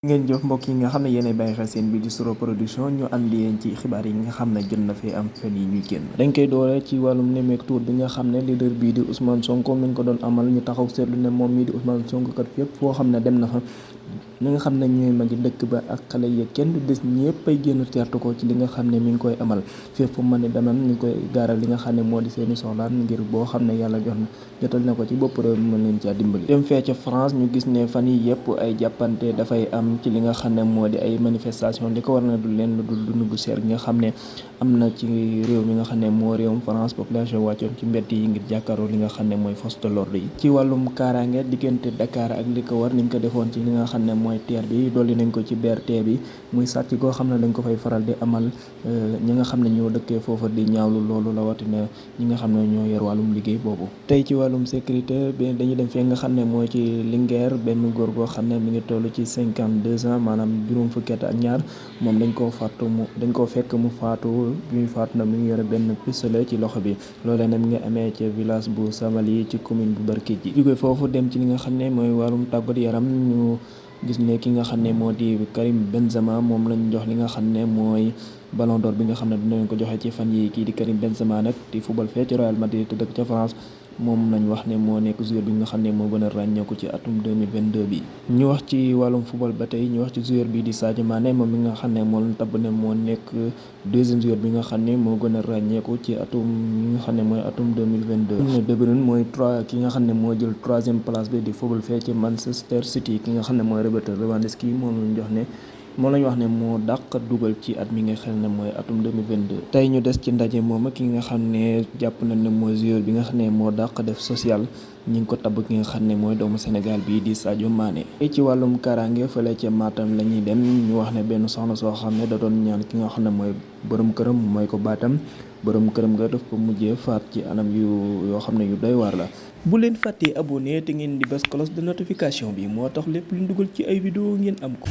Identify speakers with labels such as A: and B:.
A: ngeen jëf mbokk yi nga xam ne yéenay bàyyi xel seen bi di Suro Production ñu andi leen ci xibaar yi nga xam ne jot na fi am fan yi ñuy génn dañ koy doore ci wàllum nemmeeku tour bi nga xam ne leader bii di Ousmane Sonko mi ngi ko doon amal ñu taxaw seetlu ne moom mii di Ousmane Sonko kat fépp foo xam ne dem na fa ñi nga xam ne ñooy magi dëkk ba ak xale yi kenn du des ñëpp ay génn teertu ko ci li nga xam ne mi ngi koy amal fépp fu mën ne deman ñu koy gaaral li nga xam ne moo di seeni soxlaan ngir boo xam ne yàlla jotal na ko ci bopp réew mi mën leen caa dimbali dem fee ca France ñu gis ne fan yi yëpp ay jàppante dafay am ci li nga xam ne moo di ay manifestation li ko war na du leen lu dul dund bu seer gi nga xam ne am na ci réew mi nga xam ne moo réewum France population wàccoon ci mbedd yi ngir jàkkaaroo li nga xam ne mooy force de l'ordre yi ci wàllum kaaraange diggante Dakar ak li ko war niñ ko defoon ci li nga xam ne mooy TER bi dolli nañ ko ci BRT bi muy sàcc goo xam ne dañ ko fay faral di amal ñi nga xam ne ñoo dëkkee foofa di ñaawlu loolu rawatina ñi nga xam ne ñoo yor wàllum liggéey boobu tey ci wàllum sécurité bi dañuy dem fee nga xam ne mooy ci Linguère benn góor goo xam ne mi ngi toll ci 52 ans maanaam juróom fukki at ak ñaar moom dañ koo fekk mu faatu bi mu faatu na mi ngi yore benn pistolet ci loxo bi loolee nag mi ngi amee ci village bu Samali ci commune bu Barkédji jóge foofu dem ci li nga xam ne mooy wàllum tàggat yaram ñu gis ne ki nga xam ne moo di Karim Benzema moom lañ jox li nga xam ne mooy Ballon d'Or bi nga xam ne dinañ ko joxe ci fan yi kii di Karim Benzema nag di football fee ci Real Madrid te dëkk ca France moom lañ wax ne moo nekk joueur bi nga xam ne moo gën a ràññeeku ci atum 2022 bi ñu wax ci wàllum football ba tey ñu wax ci joueur bi di Sadio Mané moom mi nga xam ne moo lañ tabb ne moo nekk deuxième joueur bi nga xam ne moo gën a ràññeeku ci atum yi nga xam ne mooy atum 2022 De Bruyne mooy ki nga xam ne moo jël troisième place bi di football fee ci Manchester City ki nga xam ne mooy Robert Lewandowski moom lañ jox ne moom la ñu wax ne moo dàq dugal ci at mi nga xel ne mooy atum 2022 tey ñu des ci ndaje moom ki nga xam ne jàpp nañ ne mooy joueur bi nga xam ne moo dàq def social ñi ngi ko tabb ki nga xam ne mooy doomu Sénégal bii di Sadio Mané tey ci wàllum kaaraange fële ca Matam la ñuy dem ñu wax ne benn soxna soo xam ne da doon ñaan ki nga xam ne mooy borom këram mooy ko baatam borom këram nga daf ko mujjee faat ci anam yoo xam ne yu doy waar la bu leen fàttee abonné te ngeen di bës cloche de notification bi moo tax lépp lu ñu dugal ci ay vidéo ngeen am ko